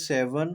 7،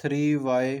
3y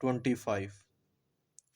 25،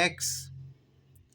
x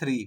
3۔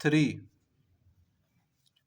3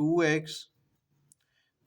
2x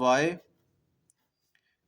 y،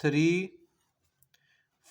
3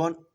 1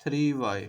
3y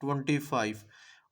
25،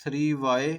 3y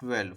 12۔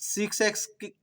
6x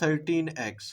13x،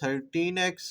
13x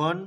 1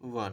1۔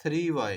3y،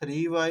3y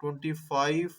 25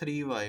3y،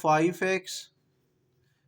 5x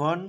1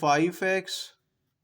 5x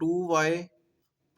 2y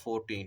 14.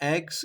x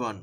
1.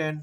10.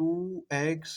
2x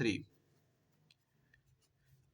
3.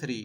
3.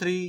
3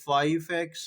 5x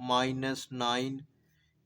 -9.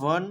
1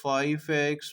5x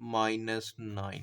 -9.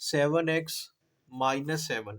7x -7.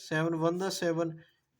7 1 7,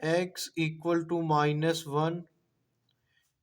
x equal to -1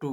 2.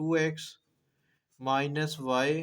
2x -y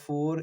4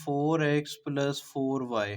4x + 4y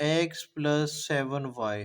x + 7y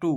2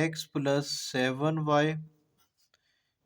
x + 7y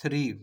3.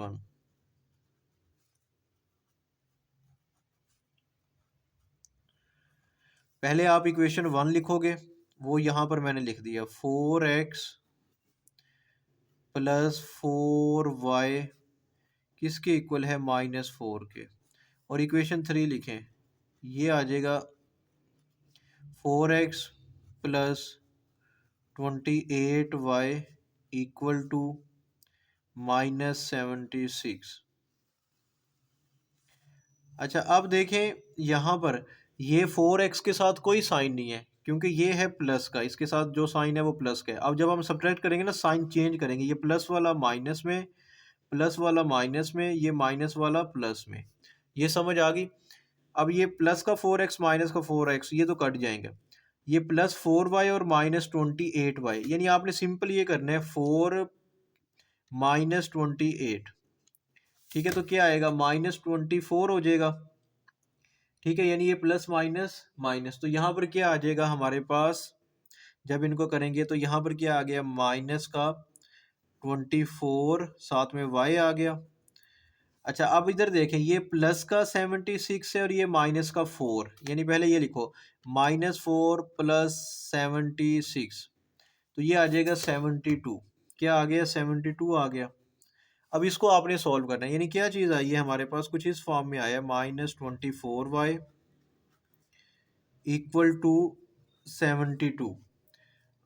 1. पहले आप equation 1 लिखोगे, वो यहाँ पर मैंने लिख दिया 4x plus 4y किसके इक्वल है -4 के। और इक्वेशन 3 लिखें, ये आ जाएगा 4x plus 28y equal to -76। अच्छा अब देखें यहाँ पर ये 4x के साथ कोई साइन नहीं है क्योंकि ये है प्लस का, इसके साथ जो साइन है वो प्लस का है। अब जब हम सब्ट्रैक्ट करेंगे ना, साइन चेंज करेंगे, ये प्लस वाला माइनस में, प्लस वाला माइनस में, ये माइनस वाला प्लस में। ये समझ आ गई। अब ये प्लस का 4x माइनस का 4x ये तो कट जाएंगे। ये +4y और -28y, यानी आपने सिंपल ये करना है 4 -28। ठीक है, तो क्या आएगा -24 हो जाएगा। ठीक है, यानी ये प्लस माइनस माइनस, तो यहाँ पर क्या आ जाएगा हमारे पास, जब इनको करेंगे तो यहाँ पर क्या आ गया, माइनस का 24 साथ में y आ गया। अच्छा अब इधर देखें, ये प्लस का 76 है और ये माइनस का 4, यानी पहले ये लिखो -4 + 76, तो ये आ जाएगा 72। क्या आ गया, 72 आ गया। अब इसको आपने सॉल्व करना है, यानी क्या चीज़ आई है हमारे पास, कुछ इस फॉर्म में आया -24y इक्वल टू 72।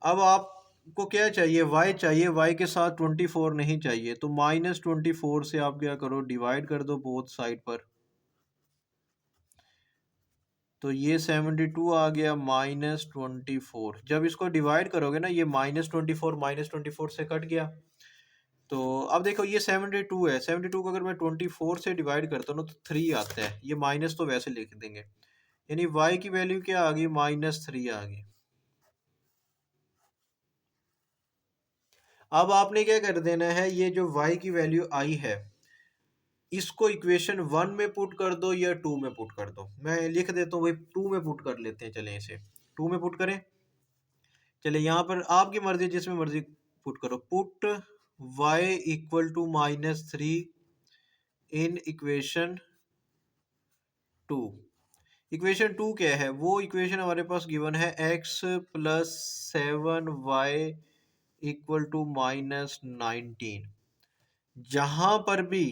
अब आपको क्या चाहिए, y चाहिए, y के साथ 24 नहीं चाहिए, तो -24 से आप क्या करो, डिवाइड कर दो बोथ साइड पर। तो ये 72 आ गया -24। जब इसको डिवाइड करोगे ना, ये -24 से कट गया। तो अब देखो ये 72 है, 72 को अगर मैं 24 से डिवाइड करता हूँ ना तो 3 आता है, ये माइनस तो वैसे लिख देंगे, यानी y की वैल्यू क्या आ गई, -3 आ गई। अब आपने क्या कर देना है, ये जो y की वैल्यू आई है इसको इक्वेशन 1 में पुट कर दो या 2 में पुट कर दो। मैं लिख देता हूँ भाई 2 में पुट कर लेते हैं, चलें इसे 2 में पुट करें। चले यहाँ पर आपकी मर्जी, जिसमें मर्जी पुट करो। Put y equal to -3 in equation 2। Equation 2 क्या है, वो इक्वेशन हमारे पास गिवन है x + 7y इक्वल टू -19। जहां पर भी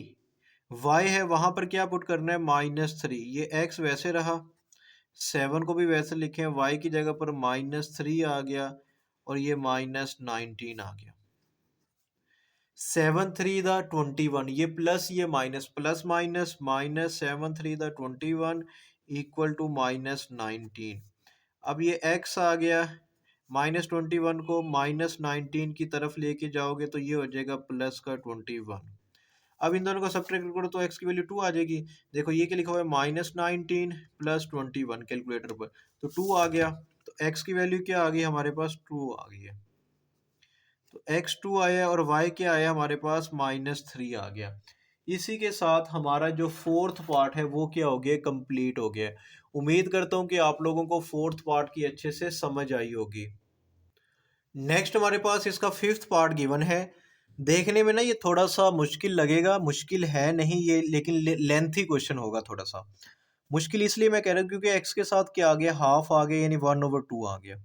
y है वहां पर क्या पुट करना है, -3। ये x वैसे रहा, 7 को भी वैसे लिखें, y की जगह पर -3 आ गया और ये -19 आ गया। 7 3 दा 21, ये प्लस ये माइनस, प्लस माइनस माइनस, 7 3 दा 21 इक्वल टू -19। अब ये x आ गया, -21 को -19 की तरफ लेके जाओगे तो ये हो जाएगा प्लस का 21। अब इन दोनों को सब्ट्रैक्ट करो तो x की वैल्यू 2 आ जाएगी। देखो ये क्या लिखा हुआ है, -19 + 21 कैलकुलेटर पर, तो 2 आ गया। तो x की वैल्यू क्या आ गई हमारे पास, 2 आ गई है। तो x2 आया और y क्या आया हमारे पास, -3 आ गया। इसी के साथ हमारा जो फोर्थ पार्ट है वो क्या हो गया, कंप्लीट हो गया। उम्मीद करता हूँ कि आप लोगों को फोर्थ पार्ट की अच्छे से समझ आई होगी। नेक्स्ट हमारे पास इसका फिफ्थ पार्ट गिवन है। देखने में ना ये थोड़ा सा मुश्किल लगेगा, मुश्किल है नहीं ये, लेकिन लेंथी क्वेश्चन होगा थोड़ा सा। मुश्किल इसलिए मैं कह रहा हूँ क्योंकि x के साथ क्या आ गया, हाफ आ गया, यानी 1/2 आ गया।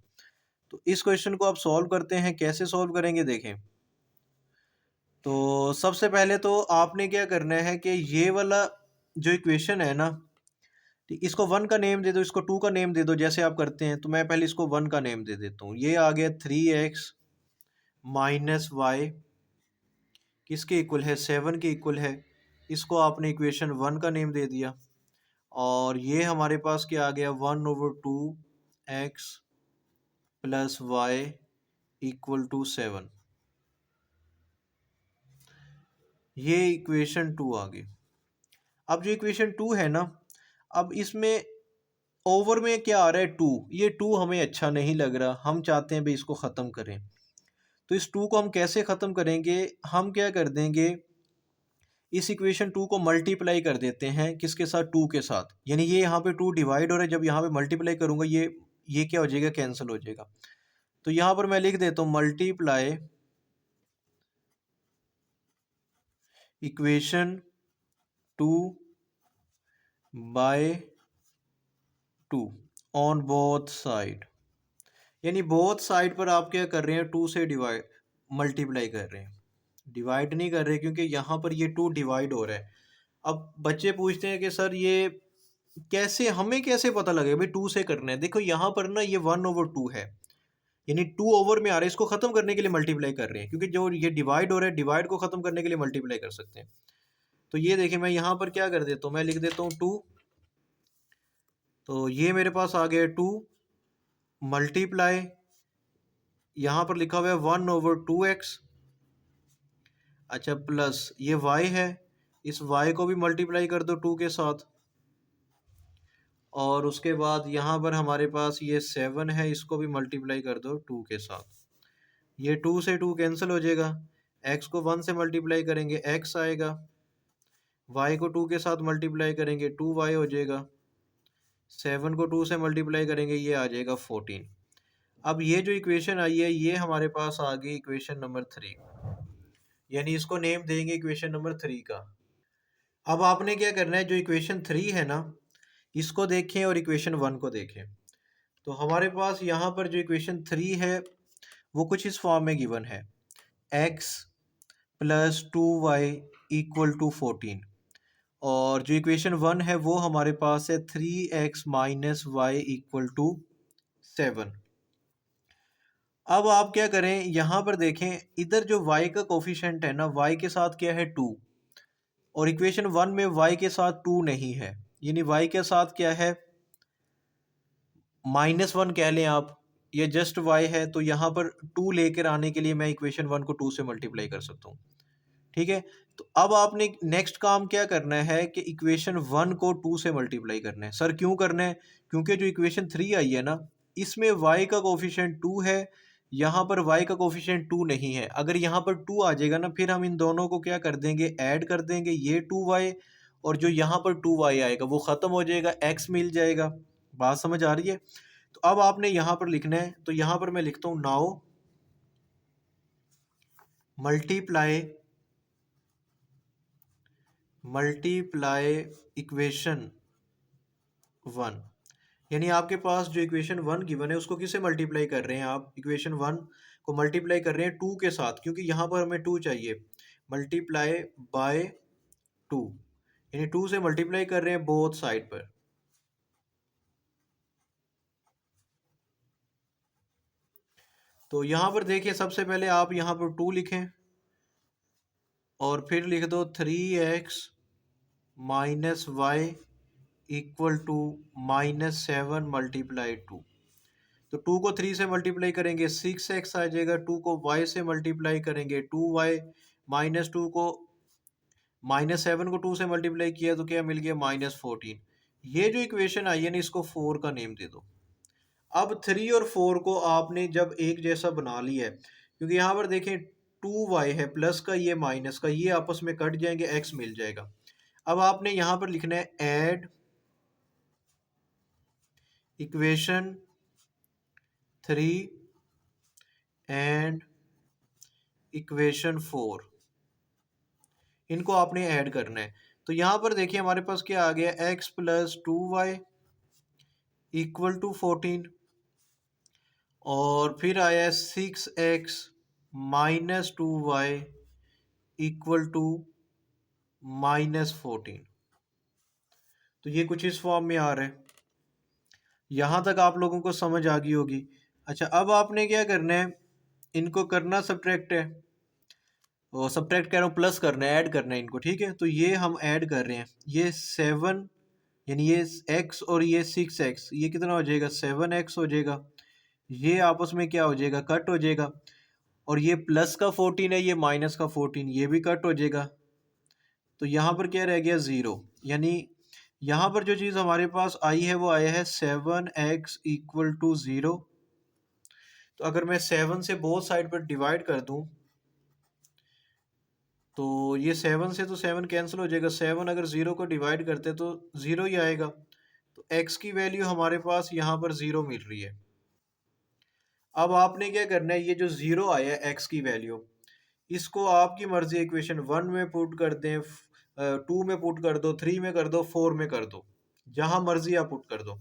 तो इस क्वेश्चन को आप सॉल्व करते हैं, कैसे सॉल्व करेंगे देखें। तो सबसे पहले तो आपने क्या करना है कि ये वाला जो इक्वेशन है ना, ठीक, इसको 1 का नेम दे दो, इसको 2 का नेम दे दो, जैसे आप करते हैं। तो मैं पहले इसको 1 का नेम दे देता हूँ। ये आ गया 3x - y किसके इक्वल है, 7 के इक्वल है। इसको आपने इक्वेशन 1 का नेम दे दिया। और ये हमारे पास क्या आ गया, 1/2x + y इक्वल टू 7। ये इक्वेशन 2 आ गई। अब जो इक्वेशन 2 है ना, अब इसमें ओवर में क्या आ रहा है, 2। ये 2 हमें अच्छा नहीं लग रहा, हम चाहते हैं भाई इसको ख़त्म करें। तो इस 2 को हम कैसे ख़त्म करेंगे, हम क्या कर देंगे, इस इक्वेशन 2 को मल्टीप्लाई कर देते हैं किसके साथ, 2 के साथ। यानी ये यहाँ पे 2 डिवाइड हो रहा है, जब यहाँ पे मल्टीप्लाई करूंगा ये क्या हो जाएगा, कैंसिल हो जाएगा। तो यहाँ पर मैं लिख देता हूँ multiply equation 2 by 2 on both side, यानी बोथ साइड पर आप क्या कर रहे हैं, 2 से डिवाइड मल्टीप्लाई कर रहे हैं, डिवाइड नहीं कर रहे क्योंकि यहाँ पर ये 2 डिवाइड हो रहा है। अब बच्चे पूछते हैं कि सर ये कैसे, हमें कैसे पता लगे भाई 2 से करना है। देखो यहाँ पर ना ये 1/2 है, यानी 2 ओवर में आ रहा है, इसको खत्म करने के लिए मल्टीप्लाई कर रहे हैं, क्योंकि जो ये डिवाइड हो रहा है, डिवाइड को खत्म करने के लिए मल्टीप्लाई कर सकते हैं। तो ये देखिए मैं यहाँ पर क्या कर देता हूँ, मैं लिख देता हूँ 2, तो ये मेरे पास आ गया 2 मल्टीप्लाई, यहाँ पर लिखा हुआ है 1/2x, अच्छा प्लस ये y है, इस y को भी मल्टीप्लाई कर दो 2 के साथ, और उसके बाद यहाँ पर हमारे पास ये 7 है, इसको भी मल्टीप्लाई कर दो 2 के साथ। ये 2 से 2 कैंसिल हो जाएगा, x को 1 से मल्टीप्लाई करेंगे x आएगा, y को 2 के साथ मल्टीप्लाई करेंगे 2y हो जाएगा, 7 को 2 से मल्टीप्लाई करेंगे ये आ जाएगा 14। अब ये जो इक्वेशन आई है ये हमारे पास आ गई इक्वेशन नंबर 3, यानी इसको नेम देंगे इक्वेशन नंबर 3 का। अब आपने क्या करना है, जो इक्वेशन 3 है ना, इसको देखें और इक्वेशन 1 को देखें। तो हमारे पास यहाँ पर जो इक्वेशन 3 है वो कुछ इस फॉर्म में गिवन है, x plus 2y equal to 14, और जो इक्वेशन 1 है वो हमारे पास है 3x minus y equal to 7। अब आप क्या करें, यहाँ पर देखें, इधर जो y का कोफिशिएंट है ना, y के साथ क्या है 2, और इक्वेशन 1 में y के साथ 2 नहीं है, यानी y के साथ क्या है -1 कह लें आप, ये जस्ट y है, तो यहाँ पर 2 लेकर आने के लिए मैं इक्वेशन 1 को 2 से मल्टीप्लाई कर सकता हूँ। ठीक है, तो अब आपने नेक्स्ट काम क्या करना है कि इक्वेशन 1 को 2 से मल्टीप्लाई करना है। सर क्यों करना है, क्योंकि जो इक्वेशन 3 आई है ना, इसमें y का कोफिशिएंट 2 है, यहाँ पर y का कोफिशिएंट 2 नहीं है। अगर यहाँ पर 2 आ जाएगा ना, फिर हम इन दोनों को क्या कर देंगे, ऐड कर देंगे, ये 2y और जो यहाँ पर 2y आएगा वो ख़त्म हो जाएगा, x मिल जाएगा। बात समझ आ रही है? तो अब आपने यहाँ पर लिखना है, तो यहाँ पर मैं लिखता हूँ नाउ मल्टीप्लाई इक्वेशन 1, यानी आपके पास जो इक्वेशन 1 गिवन है उसको किससे मल्टीप्लाई कर रहे हैं आप, इक्वेशन 1 को मल्टीप्लाई कर रहे हैं 2 के साथ, क्योंकि यहाँ पर हमें 2 चाहिए, मल्टीप्लाई बाय 2, यानी 2 से मल्टीप्लाई कर रहे हैं बोथ साइड पर। तो यहाँ पर देखिए सबसे पहले आप यहाँ पर 2 लिखें और फिर लिख दो 3x minus y equal to -7 multiply 2। तो 2 को 3 से मल्टीप्लाई करेंगे 6x आ जाएगा, 2 को y से मल्टीप्लाई करेंगे 2y, -2 को -7 को 2 से मल्टीप्लाई किया तो क्या मिल गया, -14। ये जो इक्वेशन आई है ना, इसको 4 का नेम दे दो। अब 3 और 4 को आपने जब एक जैसा बना लिया है, क्योंकि यहाँ पर देखें 2y है प्लस का, ये माइनस का, ये आपस में कट जाएंगे, x मिल जाएगा। अब आपने यहाँ पर लिखना है ऐड इक्वेशन 3 एंड इक्वेशन 4, इनको आपने ऐड करना है। तो यहाँ पर देखिए हमारे पास क्या आ गया, x plus 2y equal to 14, और फिर आया 6x minus 2y equal to -14। तो ये कुछ इस फॉर्म में आ रहा है, यहाँ तक आप लोगों को समझ आ गई होगी। अच्छा अब आपने क्या करना है, इनको करना सब्ट्रैक्ट है, और सब्ट्रैक्ट कह रहा हूँ, प्लस करना है, ऐड करना है इनको। ठीक है, तो ये हम ऐड कर रहे हैं, ये 7 यानी ये x और ये 6x, ये कितना हो जाएगा, 7x हो जाएगा, ये आपस में क्या हो जाएगा, कट हो जाएगा, और ये प्लस का 14 है, ये माइनस का 14, ये भी कट हो जाएगा। तो यहाँ पर क्या रह गया, 0, यानी यहाँ पर जो चीज़ हमारे पास आई है वो आया है 7x इक्वल टू 0। तो अगर मैं 7 से बोथ साइड पर डिवाइड कर दूं तो ये 7 से तो 7 कैंसिल हो जाएगा, 7 अगर 0 को डिवाइड करते तो 0 ही आएगा। तो x की वैल्यू हमारे पास यहाँ पर 0 मिल रही है। अब आपने क्या करना है, ये जो 0 आया है x की वैल्यू, इसको आपकी मर्जी इक्वेशन 1 में पुट कर दें, 2 में पुट कर दो, 3 में कर दो, 4 में कर दो, जहां मर्जी आप पुट कर दो।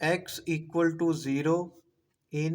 x equal to 0 in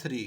3.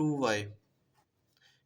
2y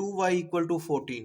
2y equal to 14.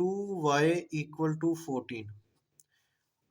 2y equal to 14.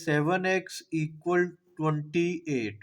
7x equal 28.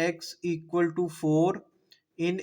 x equal to 4 in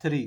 3.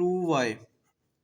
2y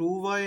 2y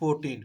14.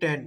10.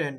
10.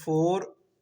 4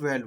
12.